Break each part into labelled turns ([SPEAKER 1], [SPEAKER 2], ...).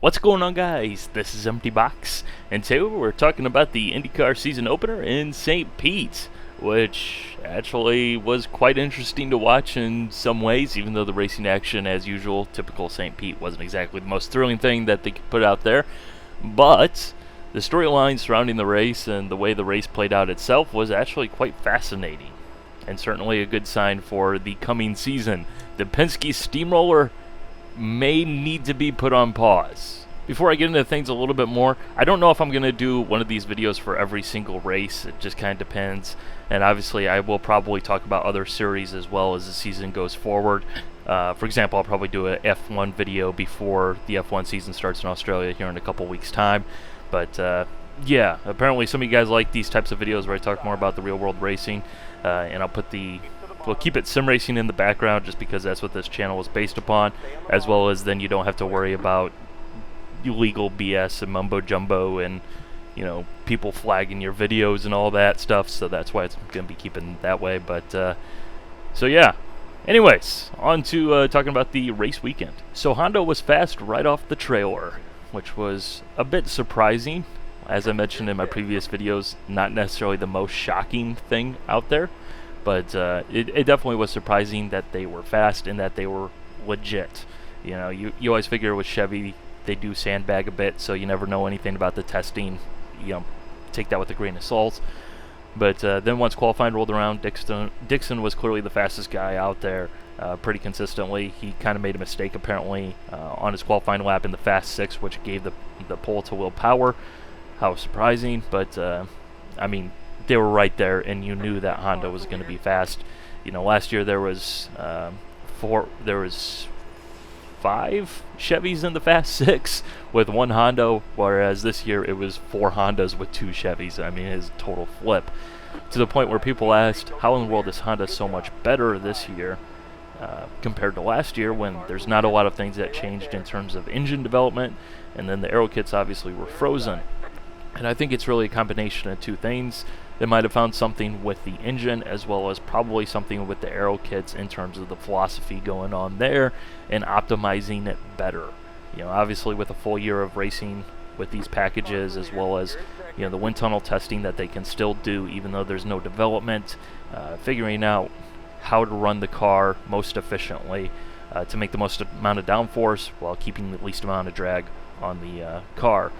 [SPEAKER 1] What's going on, guys? This is Empty Box, and today we're talking about the IndyCar season opener in St. Pete, which actually was quite interesting to watch in some ways, even though the racing action, as usual, typical St. Pete, wasn't exactly the most thrilling thing that they could put out there. But the storyline surrounding the race and the way the race played out itself was actually quite fascinating, and certainly a good sign for the coming season. The Penske Steamroller may need to be put on pause. Before I get into things a little bit more, I don't know if I'm going to do one of these videos for every single race. It just kind of depends. And obviously I will probably talk about other series as well as the season goes forward. For example, I'll probably do an F1 video before the F1 season starts in Australia here in a couple weeks' time. But yeah, apparently some of you guys like these types of videos where I talk more about the real world racing. And we'll keep it sim racing in the background just because that's what this channel is based upon, as well as then you don't have to worry about illegal BS and mumbo jumbo and, you know, people flagging your videos and all that stuff. So that's why it's going to be keeping that way. But so yeah. Anyways, on to talking about the race weekend. So Honda was fast right off the trailer, which was a bit surprising. As I mentioned in my previous videos, not necessarily the most shocking thing out there. But it definitely was surprising that they were fast and that they were legit. You know, you always figure with Chevy, they do sandbag a bit, so you never know anything about the testing. You know, take that with a grain of salt. But then once qualifying rolled around, Dixon was clearly the fastest guy out there pretty consistently. He kind of made a mistake, apparently, on his qualifying lap in the fast six, which gave the pole to Will Power. How surprising, but I mean, they were right there, and you knew that Honda was going to be fast. You know, last year there was 5 Chevys in the Fast Six with 1 Honda, whereas this year it was 4 Hondas with 2 Chevys. I mean, it is a total flip, to the point where people asked, how in the world is Honda so much better this year compared to last year, when there's not a lot of things that changed in terms of engine development, and then the aero kits obviously were frozen. And I think it's really a combination of two things. They might have found something with the engine, as well as probably something with the aero kits in terms of the philosophy going on there and optimizing it better. You know, obviously with a full year of racing with these packages, as well as, you know, the wind tunnel testing that they can still do even though there's no development, figuring out how to run the car most efficiently to make the most amount of downforce while keeping the least amount of drag on the car.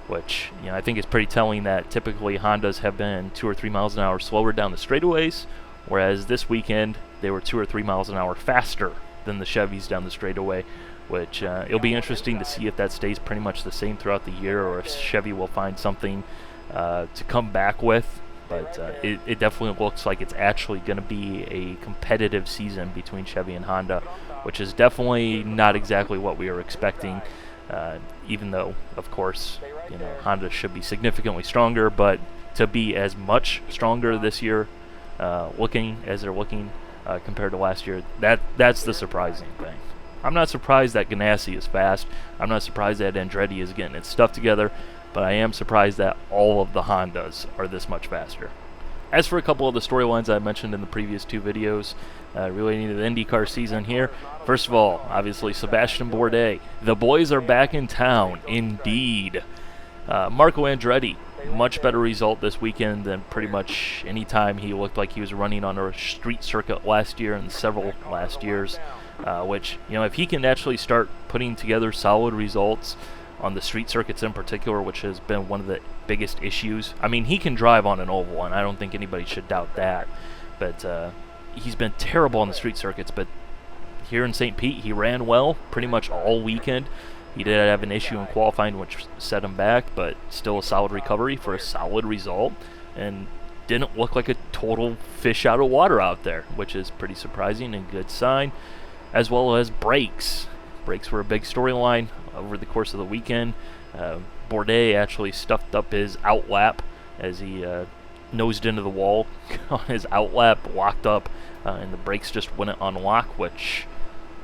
[SPEAKER 1] Which, you know, I think is pretty telling that typically Hondas have been 2 or 3 miles an hour slower down the straightaways, whereas this weekend they were 2 or 3 miles an hour faster than the Chevys down the straightaway, which it'll be interesting to see if that stays pretty much the same throughout the year, or if Chevy will find something to come back with. But it definitely looks like it's actually going to be a competitive season between Chevy and Honda, which is definitely not exactly what we were expecting. Even though, of course, you know, Honda should be significantly stronger, but to be as much stronger this year, looking as they're looking compared to last year, that's the surprising thing. I'm not surprised that Ganassi is fast. I'm not surprised that Andretti is getting its stuff together, but I am surprised that all of the Hondas are this much faster. As for a couple of the storylines I mentioned in the previous 2 videos relating to the IndyCar season here, first of all, obviously Sebastian Bourdais. The boys are back in town, indeed. Marco Andretti, much better result this weekend than pretty much any time he looked like he was running on a street circuit last year and several last years, which, you know, if he can actually start putting together solid results on the street circuits in particular, which has been one of the biggest issues. I mean, he can drive on an oval, and I don't think anybody should doubt that. But he's been terrible on the street circuits. But here in St. Pete, he ran well pretty much all weekend. He did have an issue in qualifying, which set him back, but still a solid recovery for a solid result. And didn't look like a total fish out of water out there, which is pretty surprising and good sign. As well as brakes. Brakes were a big storyline over the course of the weekend. Bourdais actually stuffed up his outlap as he nosed into the wall on his outlap, locked up, and the brakes just wouldn't unlock, which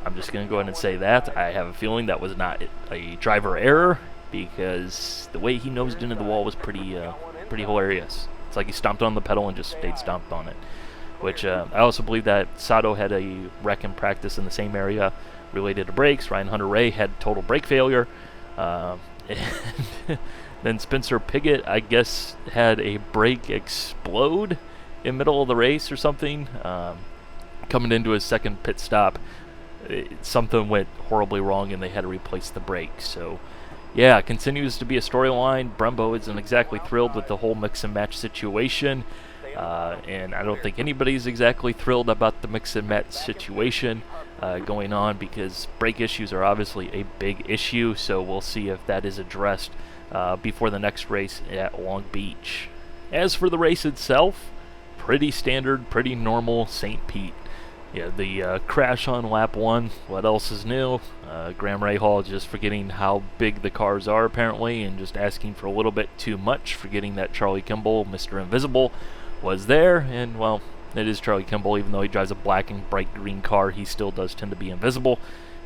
[SPEAKER 1] I'm just going to go ahead and say that. I have a feeling that was not a driver error, because the way he nosed into the wall was pretty hilarious. It's like he stomped on the pedal and just stayed stomped on it. Which I also believe that Sato had a wreck in practice in the same area related to brakes. Ryan Hunter-Reay had total brake failure. And then Spencer Pigot, I guess, had a brake explode in middle of the race or something. Coming into his second pit stop, something went horribly wrong and they had to replace the brakes. So, yeah, continues to be a storyline. Brembo isn't exactly thrilled with the whole mix and match situation. And I don't think anybody's exactly thrilled about the mix and match situation going on, because brake issues are obviously a big issue. So we'll see if that is addressed before the next race at Long Beach. As for the race itself, pretty standard, pretty normal St. Pete. Yeah, the crash on lap 1, what else is new? Graham Rahal just forgetting how big the cars are apparently, and just asking for a little bit too much, forgetting that Charlie Kimball, Mr. Invisible, was there. And, well, it is Charlie Kimball. Even though he drives a black and bright green car, he still does tend to be invisible.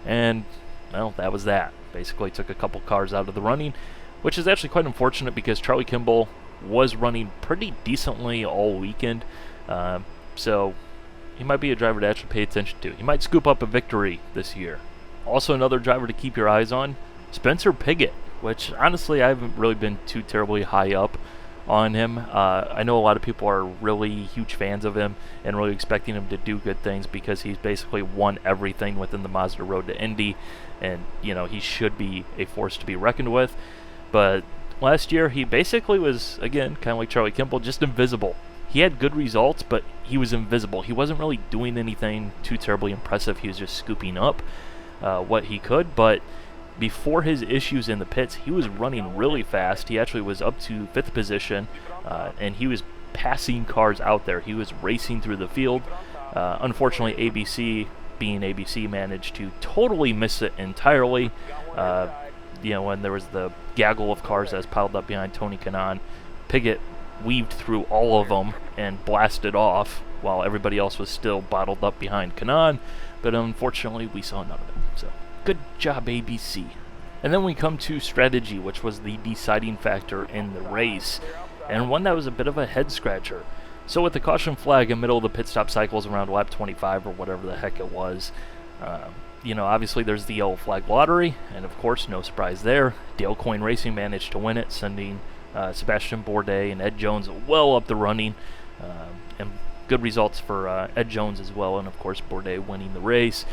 [SPEAKER 1] And, well, that was that. Basically took a couple cars out of the running, which is actually quite unfortunate because Charlie Kimball was running pretty decently all weekend. So he might be a driver to actually pay attention to. He might scoop up a victory this year. Also, another driver to keep your eyes on, Spencer Pigot, which honestly I haven't really been too terribly high up on him. I know a lot of people are really huge fans of him and really expecting him to do good things because he's basically won everything within the Mazda Road to Indy, and you know, he should be a force to be reckoned with. But last year he basically was, again, kind of like Charlie Kimball, just invisible. He had good results, but he was invisible. He wasn't really doing anything too terribly impressive. He was just scooping up what he could. But before his issues in the pits, he was running really fast. He actually was up to 5th position, and he was passing cars out there. He was racing through the field. Unfortunately, ABC, being ABC, managed to totally miss it entirely. You know, when there was the gaggle of cars that was piled up behind Tony Kanaan, Pigot weaved through all of them and blasted off while everybody else was still bottled up behind Kanaan, but unfortunately we saw none of it. So good job, ABC. And then we come to strategy, which was the deciding factor in the race, and one that was a bit of a head scratcher. So with the caution flag in the middle of the pit stop cycles around lap 25 or whatever the heck it was, you know, obviously there's the yellow flag lottery, and of course, no surprise there, Dale Coyne Racing managed to win it, sending Sebastian Bourdais and Ed Jones well up the running, and good results for Ed Jones as well, and of course Bourdais winning the race.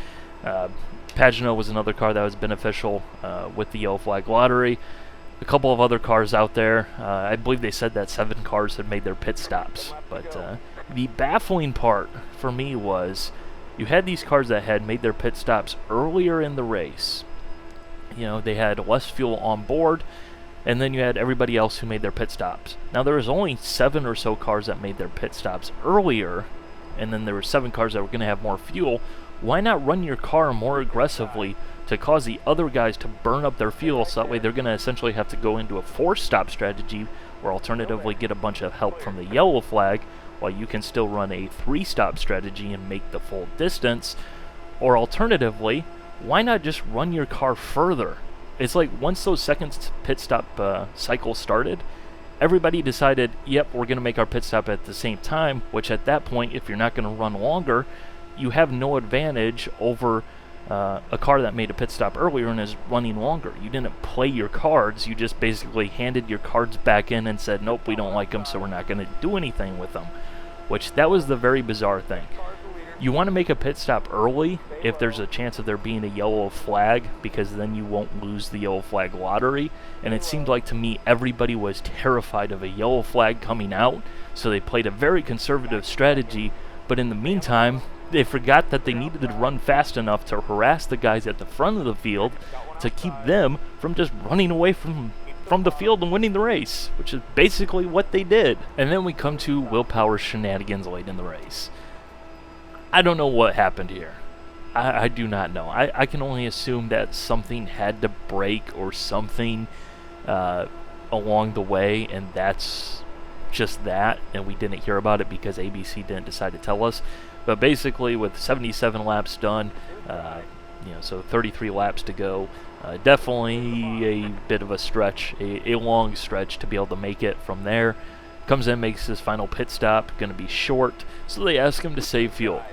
[SPEAKER 1] Pagenaud was another car that was beneficial with the yellow flag lottery. A couple of other cars out there, I believe they said that 7 cars had made their pit stops, but the baffling part for me was you had these cars that had made their pit stops earlier in the race. You know, they had less fuel on board, and then you had everybody else who made their pit stops. Now, there was only 7 or so cars that made their pit stops earlier, and then there were 7 cars that were going to have more fuel. Why not run your car more aggressively to cause the other guys to burn up their fuel, so that way they're going to essentially have to go into a 4-stop strategy, or alternatively get a bunch of help from the yellow flag, while you can still run a 3-stop strategy and make the full distance. Or alternatively, why not just run your car further? It's like once those second pit stop cycles started, everybody decided, yep, we're going to make our pit stop at the same time, which at that point, if you're not going to run longer, you have no advantage over a car that made a pit stop earlier and is running longer. You didn't play your cards, you just basically handed your cards back in and said, nope, we don't like them, so we're not going to do anything with them. Which, that was the very bizarre thing. You want to make a pit stop early if there's a chance of there being a yellow flag, because then you won't lose the yellow flag lottery. And it seemed like to me everybody was terrified of a yellow flag coming out, so they played a very conservative strategy, but in the meantime, they forgot that they needed to run fast enough to harass the guys at the front of the field to keep them from just running away from the field and winning the race, which is basically what they did. And then we come to Will Power's shenanigans late in the race. I don't know what happened here. I do not know. I can only assume that something had to break or something along the way, and that's just that, and we didn't hear about it because ABC didn't decide to tell us. But basically, with 77 laps done, so 33 laps to go, definitely a bit of a stretch, a long stretch to be able to make it from there. Comes in, makes his final pit stop, going to be short, so they ask him to save fuel.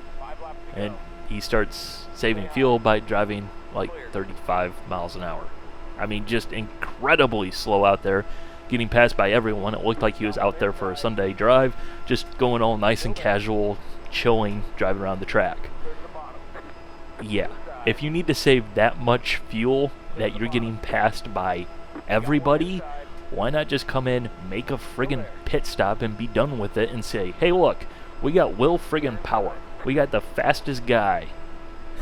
[SPEAKER 1] And he starts saving fuel by driving like 35 miles an hour. I mean, just incredibly slow out there, getting passed by everyone. It looked like he was out there for a Sunday drive, just going all nice and casual, chilling, driving around the track. Yeah, if you need to save that much fuel that you're getting passed by everybody, why not just come in, make a friggin' pit stop, and be done with it, and say, hey, look, we got Will friggin' Power. We got the fastest guy,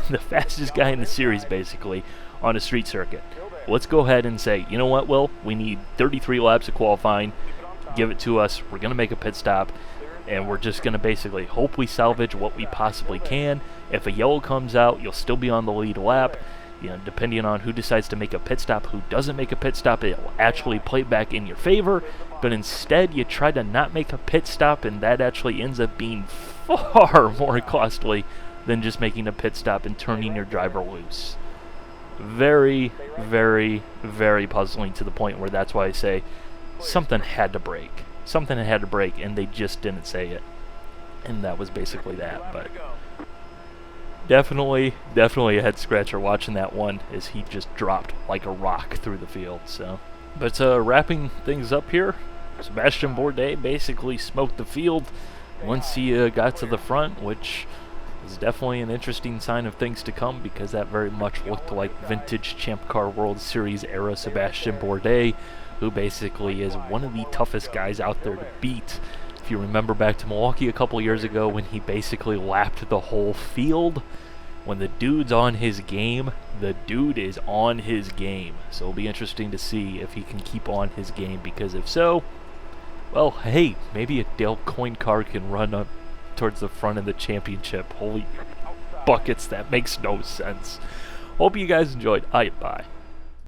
[SPEAKER 1] the fastest guy in the series, basically, on a street circuit. Let's go ahead and say, you know what, Will? We need 33 laps of qualifying. Give it to us. We're going to make a pit stop, and we're just going to basically hope we salvage what we possibly can. If a yellow comes out, you'll still be on the lead lap. You know, depending on who decides to make a pit stop, who doesn't make a pit stop, it will actually play back in your favor. But instead, you try to not make a pit stop, and that actually ends up being far more costly than just making a pit stop and turning your driver loose. Very, very, very puzzling, to the point where that's why I say something had to break. Something had to break, and they just didn't say it. And that was basically that. But definitely a head scratcher watching that one, as he just dropped like a rock through the field. So, but wrapping things up here, Sebastian Bourdais basically smoked the field once he got to the front, which is definitely an interesting sign of things to come, because that very much looked like vintage Champ Car World Series era Sebastian Bourdais, who basically is one of the toughest guys out there to beat. If you remember back to Milwaukee a couple years ago, when he basically lapped the whole field, when the dude's on his game, the dude is on his game. So it'll be interesting to see if he can keep on his game, because if so, well, hey, maybe a Dale Coyne car can run up towards the front of the championship. Holy buckets, that makes no sense. Hope you guys enjoyed. Bye.